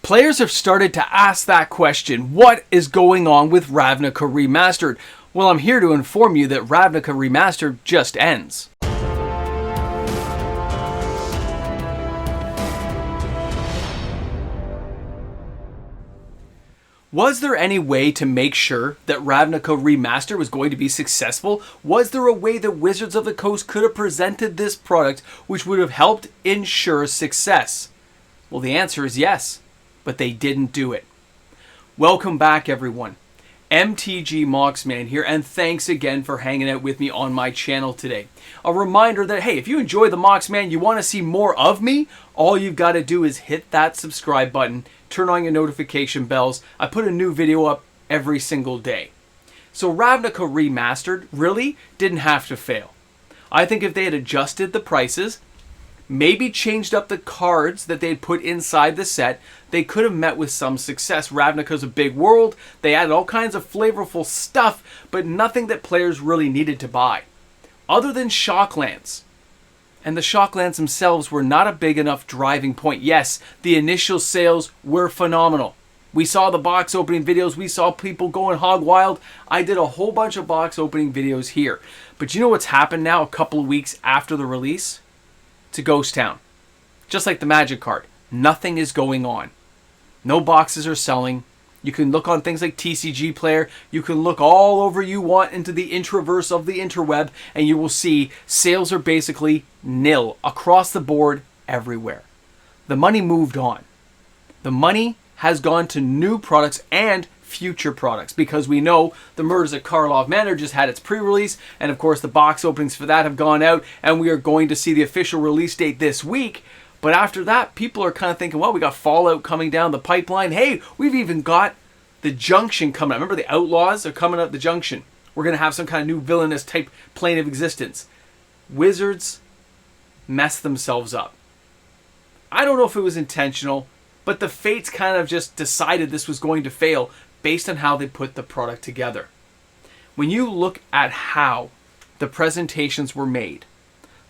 Players have started to ask that question, what is going on with Ravnica Remastered? Well, I'm here to inform you that Ravnica Remastered just ends. Was there any way to make sure that Ravnica Remastered was going to be successful? Was there a way that Wizards of the Coast could have presented this product which would have helped ensure success? Well, the answer is yes, but they didn't do it. Welcome back, everyone. mtgnews here, and thanks again for hanging out with me on my channel today. A reminder that, hey, if you enjoy the Moxman, you want to see more of me, all you've got to do is hit that subscribe button, turn on your notification bells. I put a new video up every single day. So Ravnica Remastered really didn't have to fail. I think if they had adjusted the prices, maybe changed up the cards that they'd put inside the set, they could have met with some success. Ravnica's a big world. They added all kinds of flavorful stuff, but nothing that players really needed to buy. Other than Shocklands. And the Shocklands themselves were not a big enough driving point. Yes, the initial sales were phenomenal. We saw the box opening videos. We saw people going hog wild. I did a whole bunch of box opening videos here. But you know what's happened now a couple of weeks after the release? To Ghost Town. Just like the Magic card. Nothing is going on. No boxes are selling. You can look on things like TCG Player. You can look all over you want into the intraverse of the interweb, and you will see sales are basically nil across the board everywhere. The money moved on. The money has gone to new products and future products, because we know the Murders at Karlov Manor just had its pre-release, and of course the box openings for that have gone out, and we are going to see the official release date this week. But after that, people are kind of thinking, well, we got Fallout coming down the pipeline. Hey, we've even got the Junction coming out. Remember, the Outlaws are coming out the Junction. We're going to have some kind of new villainous type plane of existence. Wizards messed themselves up. I don't know if it was intentional, but the fates kind of just decided this was going to fail based on how they put the product together. When you look at how the presentations were made,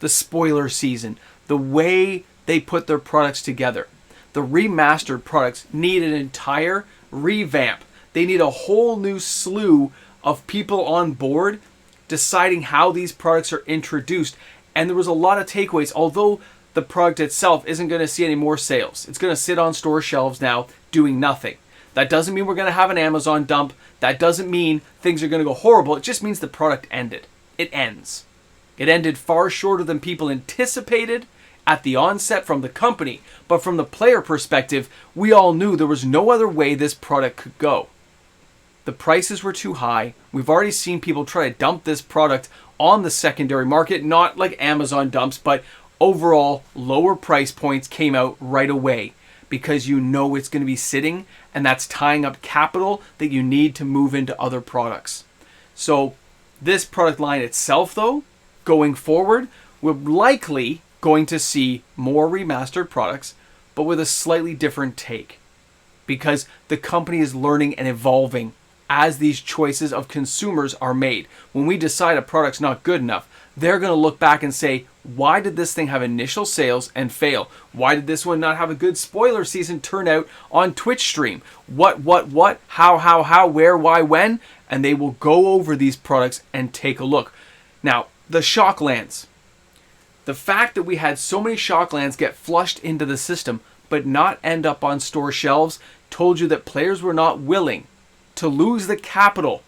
the spoiler season, the way they put their products together, the remastered products need an entire revamp. They need a whole new slew of people on board deciding how these products are introduced. And there was a lot of takeaways, although the product itself isn't going to see any more sales. It's going to sit on store shelves now doing nothing. That doesn't mean we're going to have an Amazon dump. That doesn't mean things are going to go horrible. It just means the product ended. It ends. It ended far shorter than people anticipated at the onset from the company. But from the player perspective, we all knew there was no other way this product could go. The prices were too high. We've already seen people try to dump this product on the secondary market, not like Amazon dumps, but overall lower price points came out right away, because you know it's going to be sitting, and that's tying up capital that you need to move into other products. So this product line itself, though, going forward, we're likely going to see more remastered products, but with a slightly different take, because the company is learning and evolving as these choices of consumers are made. When we decide a product's not good enough, they're going to look back and say, why did this thing have initial sales and fail? Why did this one not have a good spoiler season turn out on Twitch stream? What, how, where, why, when? And they will go over these products and take a look. Now, the Shocklands. The fact that we had so many Shocklands get flushed into the system but not end up on store shelves told you that players were not willing to lose the capital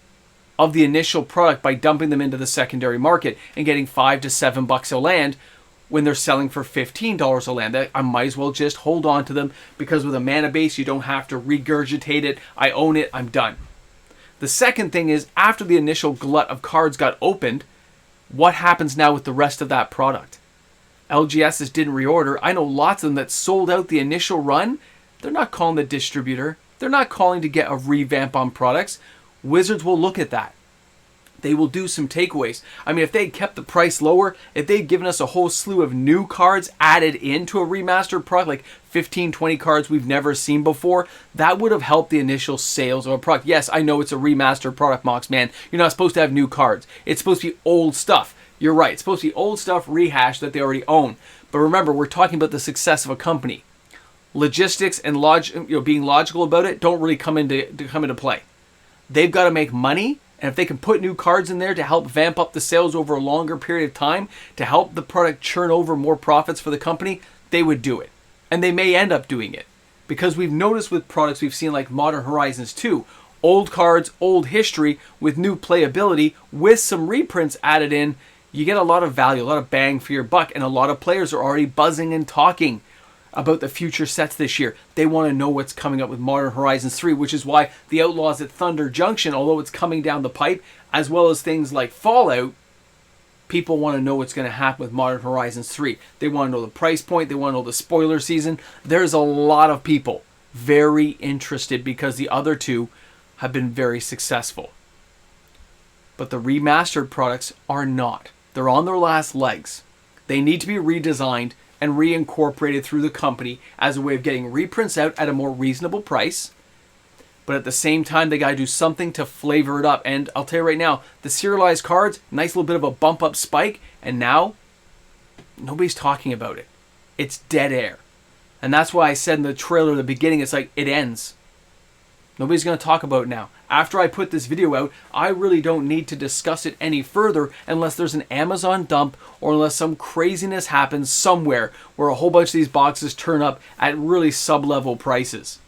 of the initial product by dumping them into the secondary market and getting $5 to $7 a land when they're selling for $15 a land. I might as well just hold on to them, because with a mana base, you don't have to regurgitate it. I own it. I'm done. The second thing is, after the initial glut of cards got opened, what happens now with the rest of that product? LGSs didn't reorder. I know lots of them that sold out the initial run. They're not calling the distributor. They're not calling to get a revamp on products. Wizards will look at that. They will do some takeaways. I mean, if they had kept the price lower, if they'd given us a whole slew of new cards added into a remastered product, like 15, 20 cards we've never seen before, that would have helped the initial sales of a product. Yes, I know it's a remastered product, Moxman. You're not supposed to have new cards. It's supposed to be old stuff. You're right. It's supposed to be old stuff rehashed that they already own. But remember, we're talking about the success of a company. logistics and being logical about it don't really come into play. They've got to make money, and if they can put new cards in there to help vamp up the sales over a longer period of time, to help the product churn over more profits for the company, they would do it. And they may end up doing it. Because we've noticed with products we've seen like Modern Horizons 2, old cards, old history with new playability, with some reprints added in, you get a lot of value, a lot of bang for your buck, and a lot of players are already buzzing and talking about the future sets this year. They want to know what's coming up with Modern Horizons 3, which is why the Outlaws at Thunder Junction, although it's coming down the pipe, as well as things like Fallout, people want to know what's going to happen with Modern Horizons 3. They want to know the price point. They want to know the spoiler season. There's a lot of people very interested because the other two have been very successful. But the remastered products are not. They're on their last legs. They need to be redesigned and reincorporated through the company as a way of getting reprints out at a more reasonable price. But at the same time, they got to do something to flavor it up. And I'll tell you right now, the serialized cards, nice little bit of a bump up spike. And now, nobody's talking about it. It's dead air. And that's why I said in the trailer at the beginning, it's like, it ends. Nobody's going to talk about it now. After I put this video out, I really don't need to discuss it any further unless there's an Amazon dump or unless some craziness happens somewhere where a whole bunch of these boxes turn up at really sub-level prices.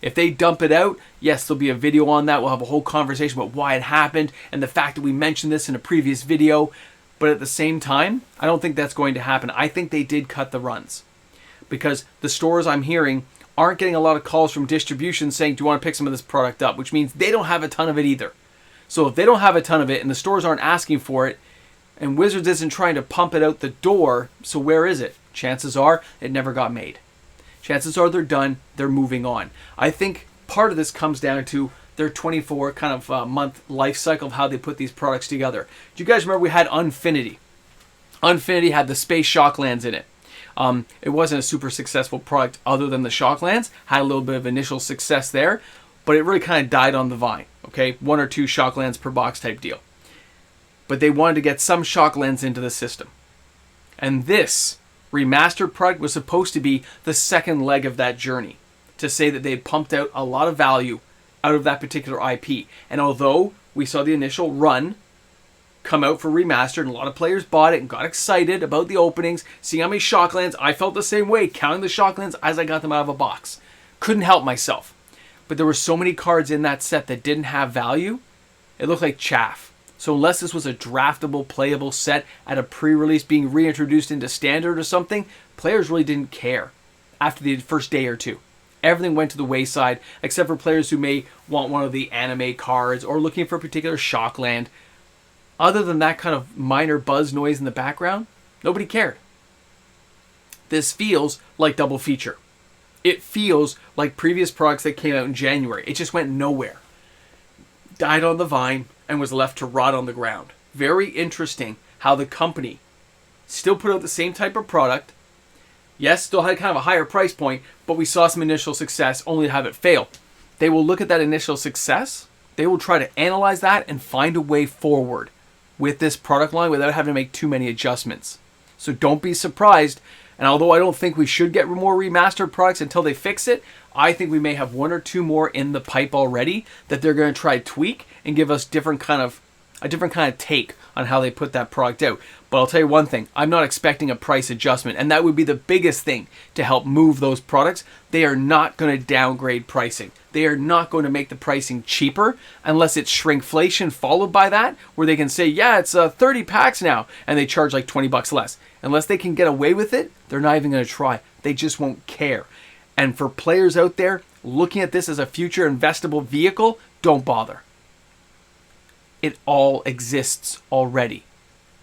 If they dump it out, yes, there'll be a video on that. We'll have a whole conversation about why it happened and the fact that we mentioned this in a previous video. But at the same time, I don't think that's going to happen. I think they did cut the runs because the stores I'm hearing aren't getting a lot of calls from distribution saying, do you want to pick some of this product up? Which means they don't have a ton of it either. So if they don't have a ton of it and the stores aren't asking for it and Wizards isn't trying to pump it out the door, so where is it? Chances are it never got made. Chances are they're done, they're moving on. I think part of this comes down to their 24 kind of month life cycle of how they put these products together. Do you guys remember we had Unfinity? Unfinity had the Space Shocklands in it. It wasn't a super successful product other than the Shocklands. Had a little bit of initial success there, but it really kind of died on the vine. Okay, 1 or 2 Shocklands per box type deal. But they wanted to get some Shocklands into the system. And this remastered product was supposed to be the second leg of that journey, to say that they had pumped out a lot of value out of that particular IP. And although we saw the initial run come out for remastered, and a lot of players bought it and got excited about the openings, seeing how many Shocklands, I felt the same way, counting the Shocklands as I got them out of a box. Couldn't help myself. But there were so many cards in that set that didn't have value, it looked like chaff. So unless this was a draftable, playable set at a pre-release being reintroduced into standard or something, players really didn't care after the first day or two. Everything went to the wayside, except for players who may want one of the anime cards or looking for a particular Shockland. Other than that kind of minor buzz noise in the background, nobody cared. This feels like double feature. It feels like previous products that came out in January. It just went nowhere. Died on the vine and was left to rot on the ground. Very interesting how the company still put out the same type of product. Yes, still had kind of a higher price point, but we saw some initial success only to have it fail. They will look at that initial success. They will try to analyze that and find a way forward with this product line without having to make too many adjustments. So don't be surprised. And although I don't think we should get more remastered products until they fix it, I think we may have 1 or 2 more in the pipe already that they're going to try to tweak and give us a different kind of take on how they put that product out. But I'll tell you one thing, I'm not expecting a price adjustment, and that would be the biggest thing to help move those products. They are not going to downgrade pricing. They are not going to make the pricing cheaper unless it's shrinkflation followed by that, where they can say, yeah, it's 30 packs now, and they charge like $20 less. Unless they can get away with it, they're not even going to try. They just won't care. And for players out there looking at this as a future investable vehicle, don't bother. It all exists already.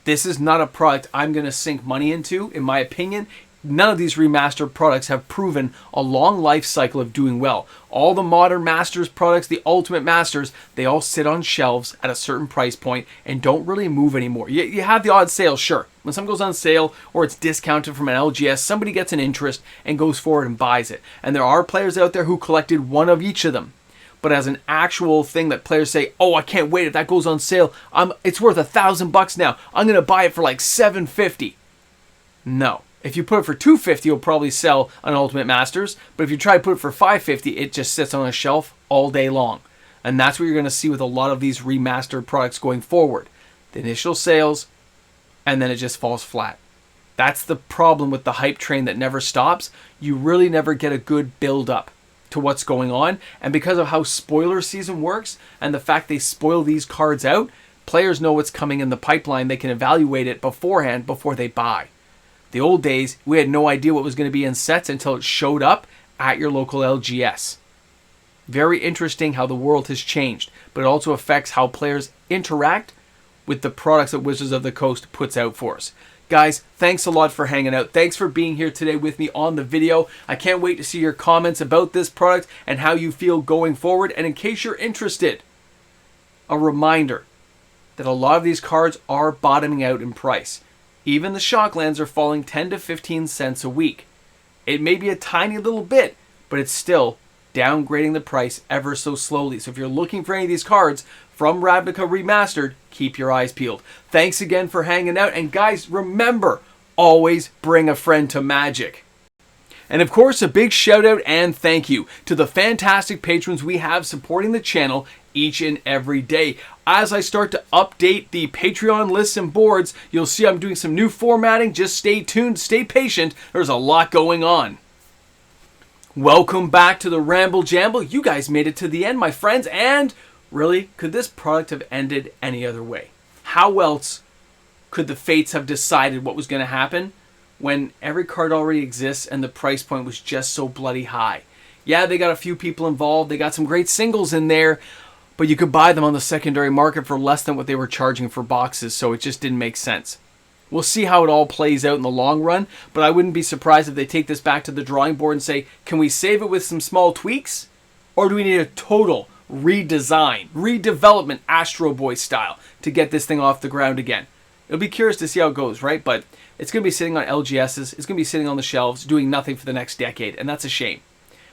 This is not a product I'm going to sink money into, in my opinion. None of these remastered products have proven a long life cycle of doing well. All the modern Masters products, the Ultimate Masters, they all sit on shelves at a certain price point and don't really move anymore. You have the odd sale, sure. When something goes on sale or it's discounted from an LGS, somebody gets an interest and goes forward and buys it. And there are players out there who collected one of each of them. But as an actual thing that players say, oh, I can't wait if that goes on sale. It's worth $1,000 now. I'm going to buy it for like $750. No, If you put it for $250, you'll probably sell on Ultimate Masters. But if you try to put it for $550, it just sits on a shelf all day long. And that's what you're going to see with a lot of these remastered products going forward. The initial sales, and then it just falls flat. That's the problem with the hype train that never stops. You really never get a good build up to what's going on. And because of how spoiler season works and the fact they spoil these cards out, players know what's coming in the pipeline. They can evaluate it beforehand before they buy. The old days, we had no idea what was going to be in sets until it showed up at your local LGS. Very interesting how the world has changed, but it also affects how players interact with the products that Wizards of the Coast puts out for us. Guys, thanks a lot for hanging out. Thanks for being here today with me on the video. I can't wait to see your comments about this product and how you feel going forward. And in case you're interested, a reminder that a lot of these cards are bottoming out in price. Even the Shocklands are falling 10 to 15 cents a week. It may be a tiny little bit, but it's still downgrading the price ever so slowly. So if you're looking for any of these cards from Ravnica Remastered, keep your eyes peeled. Thanks again for hanging out. And guys, remember, always bring a friend to Magic. And of course, a big shout out and thank you to the fantastic patrons we have supporting the channel each and every day. As I start to update the Patreon lists and boards, you'll see I'm doing some new formatting. Just stay tuned, stay patient. There's a lot going on. Welcome back to the Ramble Jamble. You guys made it to the end, my friends. And really, could this product have ended any other way? How else could the fates have decided what was going to happen when every card already exists and the price point was just so bloody high? Yeah, they got a few people involved. They got some great singles in there, but you could buy them on the secondary market for less than what they were charging for boxes, so it just didn't make sense. We'll see how it all plays out in the long run, but I wouldn't be surprised if they take this back to the drawing board and say, can we save it with some small tweaks? Or do we need a total redesign, redevelopment Astro Boy style to get this thing off the ground again? It'll be curious to see how it goes, right? But it's going to be sitting on LGSs, it's going to be sitting on the shelves, doing nothing for the next decade, and that's a shame.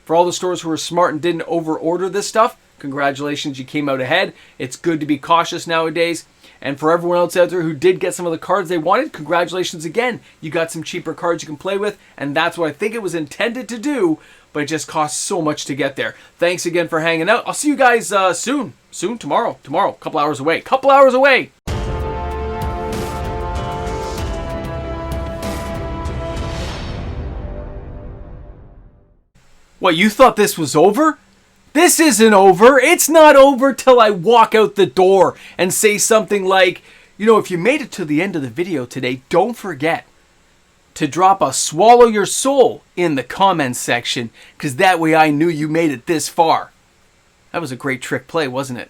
For all the stores who were smart and didn't over-order this stuff, congratulations, you came out ahead. It's good to be cautious nowadays. And for everyone else out there who did get some of the cards they wanted, congratulations again. You got some cheaper cards you can play with, and that's what I think it was intended to do, but it just costs so much to get there. Thanks again for hanging out. I'll see you guys soon, tomorrow, a couple hours away. What, you thought this was over? This isn't over. It's not over till I walk out the door and say something like, you know, if you made it to the end of the video today, don't forget to drop a swallow your soul in the comments section, because that way I knew you made it this far. That was a great trick play, wasn't it?